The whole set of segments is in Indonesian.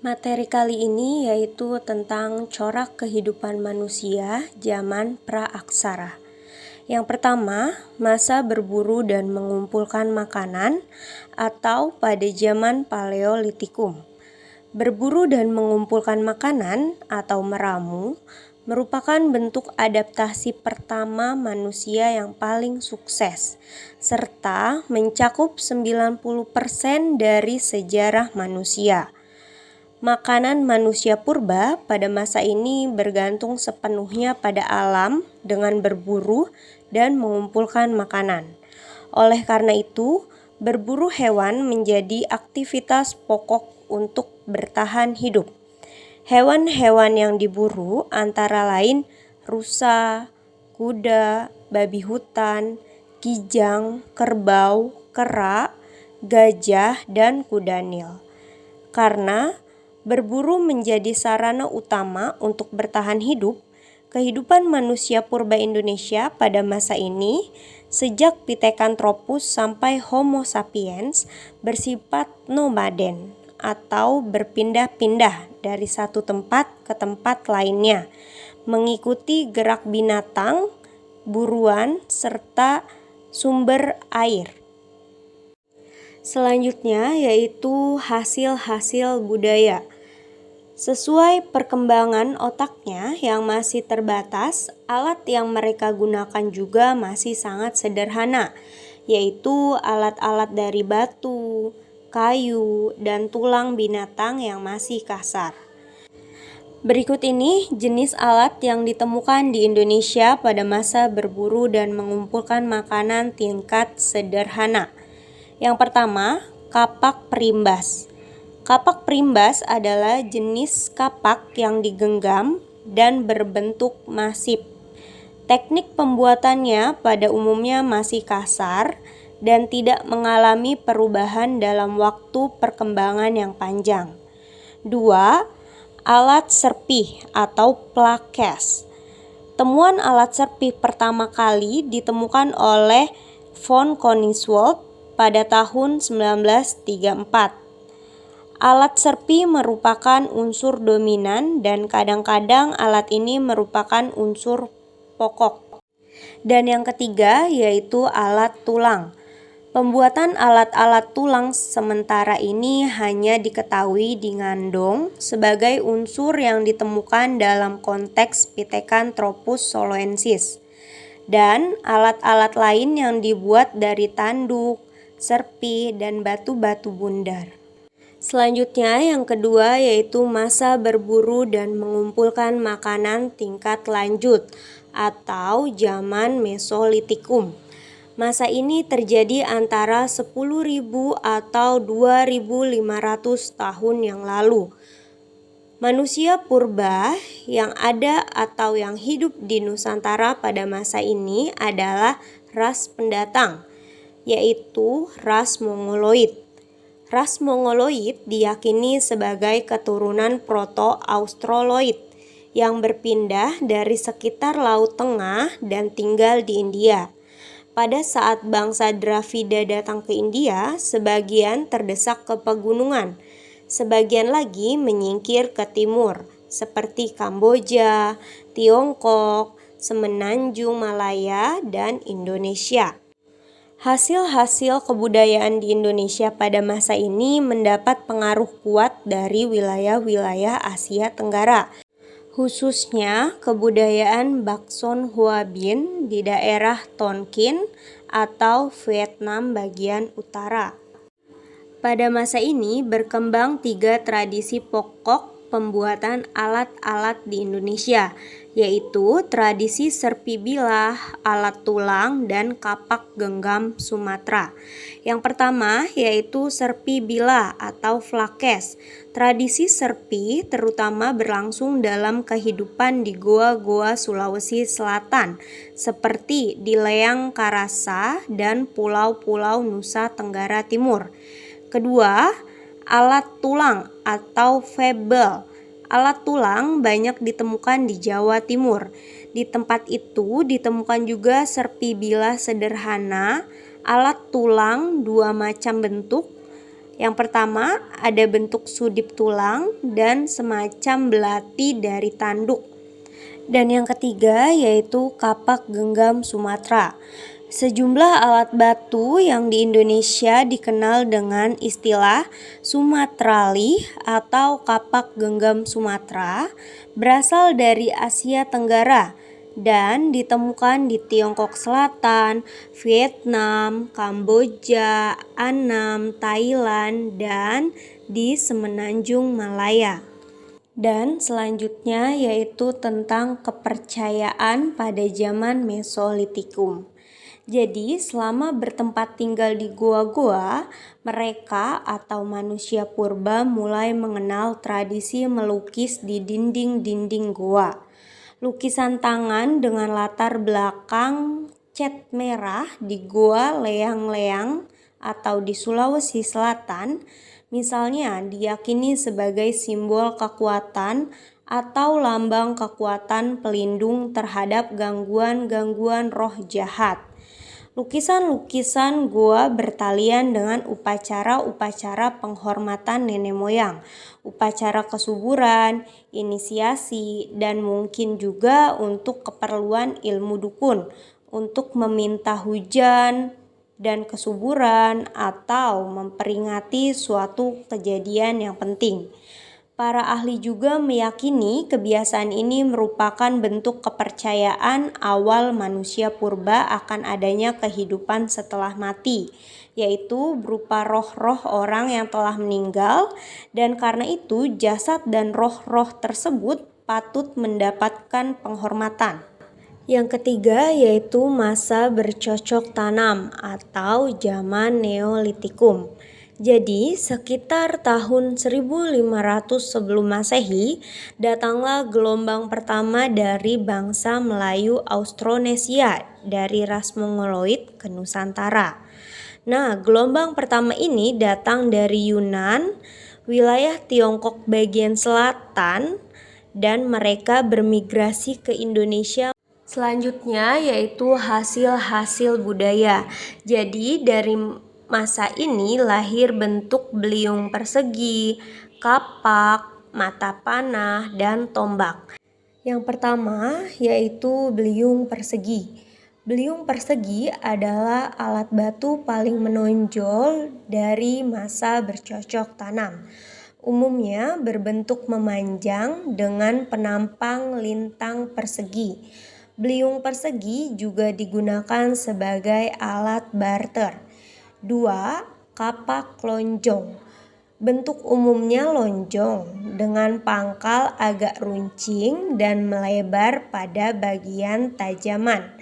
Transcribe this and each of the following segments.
Materi kali ini yaitu tentang corak kehidupan manusia zaman praaksara. Yang pertama, masa berburu dan mengumpulkan makanan atau pada zaman Paleolitikum. Berburu dan mengumpulkan makanan atau meramu merupakan bentuk adaptasi pertama manusia yang paling sukses, serta mencakup 90% dari sejarah manusia. Makanan manusia purba pada masa ini bergantung sepenuhnya pada alam dengan berburu dan mengumpulkan makanan. Oleh karena itu, berburu hewan menjadi aktivitas pokok untuk bertahan hidup. Hewan-hewan yang diburu antara lain rusa, kuda, babi hutan, kijang, kerbau, kera, gajah, dan kuda Nil. Karena berburu menjadi sarana utama untuk bertahan hidup, kehidupan manusia purba Indonesia pada masa ini, sejak Pithecanthropus sampai Homo sapiens, bersifat nomaden atau berpindah-pindah dari satu tempat ke tempat lainnya, mengikuti gerak binatang, buruan, serta sumber air. Selanjutnya yaitu hasil-hasil budaya. Sesuai perkembangan otaknya yang masih terbatas, alat yang mereka gunakan juga masih sangat sederhana, yaitu alat-alat dari batu, kayu, dan tulang binatang yang masih kasar. Berikut ini jenis alat yang ditemukan di Indonesia pada masa berburu dan mengumpulkan makanan tingkat sederhana. Yang pertama, kapak perimbas. Kapak perimbas adalah jenis kapak yang digenggam dan berbentuk masif. Teknik pembuatannya pada umumnya masih kasar dan tidak mengalami perubahan dalam waktu perkembangan yang panjang. 2. Alat serpih atau plakes. Temuan alat serpih pertama kali ditemukan oleh von Koningswald pada tahun 1934. Alat serpi merupakan unsur dominan dan kadang-kadang alat ini merupakan unsur pokok. Dan yang ketiga yaitu alat tulang. Pembuatan alat-alat tulang sementara ini hanya diketahui di Ngandong sebagai unsur yang ditemukan dalam konteks Pithecanthropus soloensis. Dan alat-alat lain yang dibuat dari tanduk, serpi, dan batu-batu bundar. Selanjutnya yang kedua yaitu masa berburu dan mengumpulkan makanan tingkat lanjut atau zaman Mesolitikum. Masa ini terjadi antara 10.000 atau 2.500 tahun yang lalu. Manusia purba yang ada atau yang hidup di Nusantara pada masa ini adalah ras pendatang, yaitu ras Mongoloid. Ras Mongoloid diyakini sebagai keturunan Proto-Australoid yang berpindah dari sekitar Laut Tengah dan tinggal di India. Pada saat bangsa Dravida datang ke India, sebagian terdesak ke pegunungan, sebagian lagi menyingkir ke timur, seperti Kamboja, Tiongkok, Semenanjung Malaya, dan Indonesia. Hasil-hasil kebudayaan di Indonesia pada masa ini mendapat pengaruh kuat dari wilayah-wilayah Asia Tenggara, khususnya kebudayaan Bakson Hoa Binh di daerah Tonkin atau Vietnam bagian utara. Pada masa ini berkembang 3 tradisi pokok pembuatan alat-alat di Indonesia, yaitu tradisi serpi bilah, alat tulang, dan kapak genggam Sumatera. Yang pertama yaitu serpi bilah atau flakes. Tradisi serpi terutama berlangsung dalam kehidupan di goa-goa Sulawesi Selatan, seperti di Leang Karasa dan pulau-pulau Nusa Tenggara Timur. Kedua, alat tulang atau febel. Alat tulang banyak ditemukan di Jawa Timur. Di tempat itu ditemukan juga serpi bilah sederhana, alat tulang 2 macam bentuk, Yang pertama, ada bentuk sudip tulang dan semacam belati dari tanduk. Dan yang ketiga yaitu kapak genggam Sumatera. Sejumlah alat batu yang di Indonesia dikenal dengan istilah Sumatrali atau kapak genggam Sumatera berasal dari Asia Tenggara dan ditemukan di Tiongkok Selatan, Vietnam, Kamboja, Annam, Thailand, dan di Semenanjung Malaya. Dan selanjutnya yaitu tentang kepercayaan pada zaman Mesolitikum. Jadi selama bertempat tinggal di goa-goa, mereka atau manusia purba mulai mengenal tradisi melukis di dinding-dinding goa. Lukisan tangan dengan latar belakang cat merah di goa Leang-Leang atau di Sulawesi Selatan, misalnya diyakini sebagai simbol kekuatan atau lambang kekuatan pelindung terhadap gangguan-gangguan roh jahat. Lukisan-lukisan goa bertalian dengan upacara-upacara penghormatan nenek moyang, upacara kesuburan, inisiasi, dan mungkin juga untuk keperluan ilmu dukun, untuk meminta hujan dan kesuburan atau memperingati suatu kejadian yang penting. Para ahli juga meyakini kebiasaan ini merupakan bentuk kepercayaan awal manusia purba akan adanya kehidupan setelah mati, yaitu berupa roh-roh orang yang telah meninggal, dan karena itu jasad dan roh-roh tersebut patut mendapatkan penghormatan. Yang ketiga yaitu masa bercocok tanam atau zaman Neolitikum. Jadi sekitar tahun 1500 sebelum Masehi, datanglah gelombang pertama dari bangsa Melayu Austronesia dari ras Mongoloid ke Nusantara. Nah, gelombang pertama ini datang dari Yunan, wilayah Tiongkok bagian selatan, dan mereka bermigrasi ke Indonesia. Selanjutnya yaitu hasil-hasil budaya. Jadi dari masa ini lahir bentuk beliung persegi, kapak, mata panah, dan tombak. Yang pertama yaitu beliung persegi. Beliung persegi adalah alat batu paling menonjol dari masa bercocok tanam. Umumnya berbentuk memanjang dengan penampang lintang persegi. Beliung persegi juga digunakan sebagai alat barter. 2. Kapak lonjong. Bentuk umumnya lonjong dengan pangkal agak runcing dan melebar pada bagian tajaman.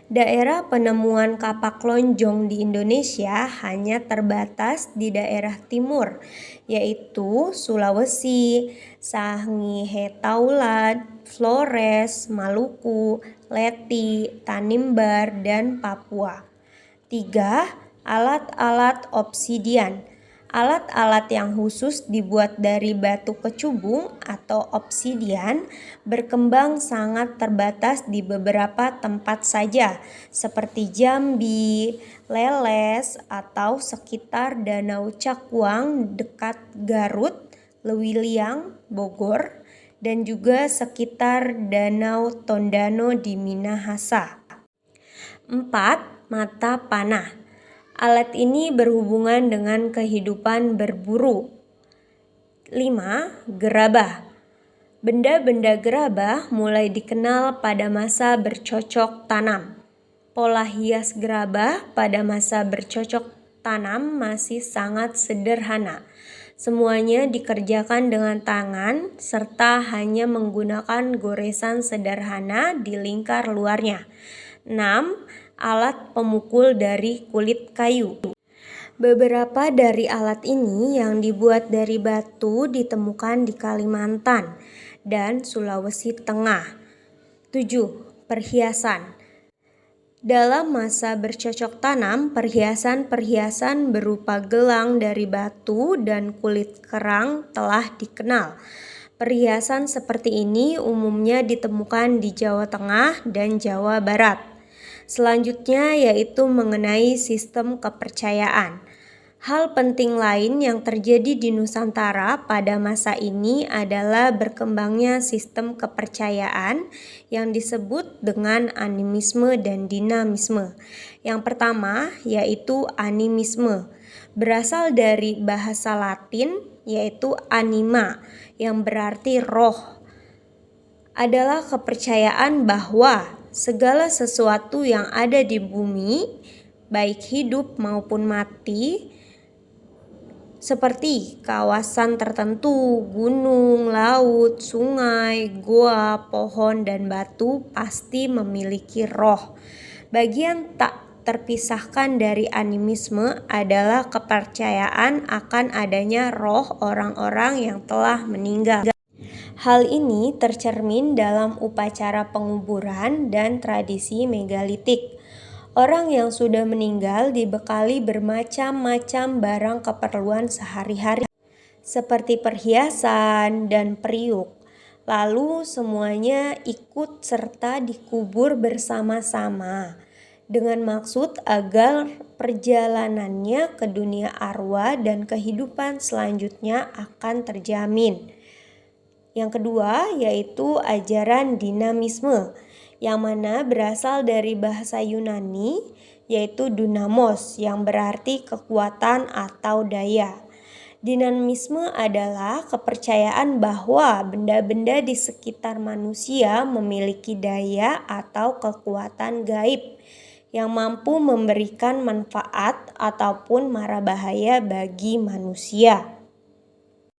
Daerah penemuan kapak lonjong di Indonesia hanya terbatas di daerah timur, yaitu Sulawesi, Sangihe Taulat, Flores, Maluku, Leti, Tanimbar, dan Papua. 3. Alat-alat obsidian. Alat-alat yang khusus dibuat dari batu kecubung atau obsidian berkembang sangat terbatas di beberapa tempat saja, seperti Jambi, Leles, atau sekitar Danau Cakwang dekat Garut, Lewiliang, Bogor, dan juga sekitar Danau Tondano di Minahasa. 4. Mata panah. Alat ini berhubungan dengan kehidupan berburu. 5. Gerabah. Benda-benda gerabah mulai dikenal pada masa bercocok tanam. Pola hias gerabah pada masa bercocok tanam masih sangat sederhana. Semuanya dikerjakan dengan tangan serta hanya menggunakan goresan sederhana di lingkar luarnya. 6. Alat pemukul dari kulit kayu. Beberapa dari alat ini yang dibuat dari batu ditemukan di Kalimantan dan Sulawesi Tengah. 7. Perhiasan. Dalam masa bercocok tanam, perhiasan-perhiasan berupa gelang dari batu dan kulit kerang telah dikenal. Perhiasan seperti ini umumnya ditemukan di Jawa Tengah dan Jawa Barat. Selanjutnya yaitu mengenai sistem kepercayaan. Hal penting lain yang terjadi di Nusantara pada masa ini adalah berkembangnya sistem kepercayaan yang disebut dengan animisme dan dinamisme. Yang pertama yaitu animisme, berasal dari bahasa Latin yaitu anima yang berarti roh. Adalah kepercayaan bahwa segala sesuatu yang ada di bumi, baik hidup maupun mati, seperti kawasan tertentu, gunung, laut, sungai, goa, pohon, dan batu pasti memiliki roh. Bagian tak terpisahkan dari animisme adalah kepercayaan akan adanya roh orang-orang yang telah meninggal. Hal ini tercermin dalam upacara penguburan dan tradisi megalitik. Orang yang sudah meninggal dibekali bermacam-macam barang keperluan sehari-hari seperti perhiasan dan periuk. Lalu semuanya ikut serta dikubur bersama-sama dengan maksud agar perjalanannya ke dunia arwah dan kehidupan selanjutnya akan terjamin. Yang kedua yaitu ajaran dinamisme, yang mana berasal dari bahasa Yunani yaitu dunamos yang berarti kekuatan atau daya. Dinamisme adalah kepercayaan bahwa benda-benda di sekitar manusia memiliki daya atau kekuatan gaib yang mampu memberikan manfaat ataupun mara bahaya bagi manusia.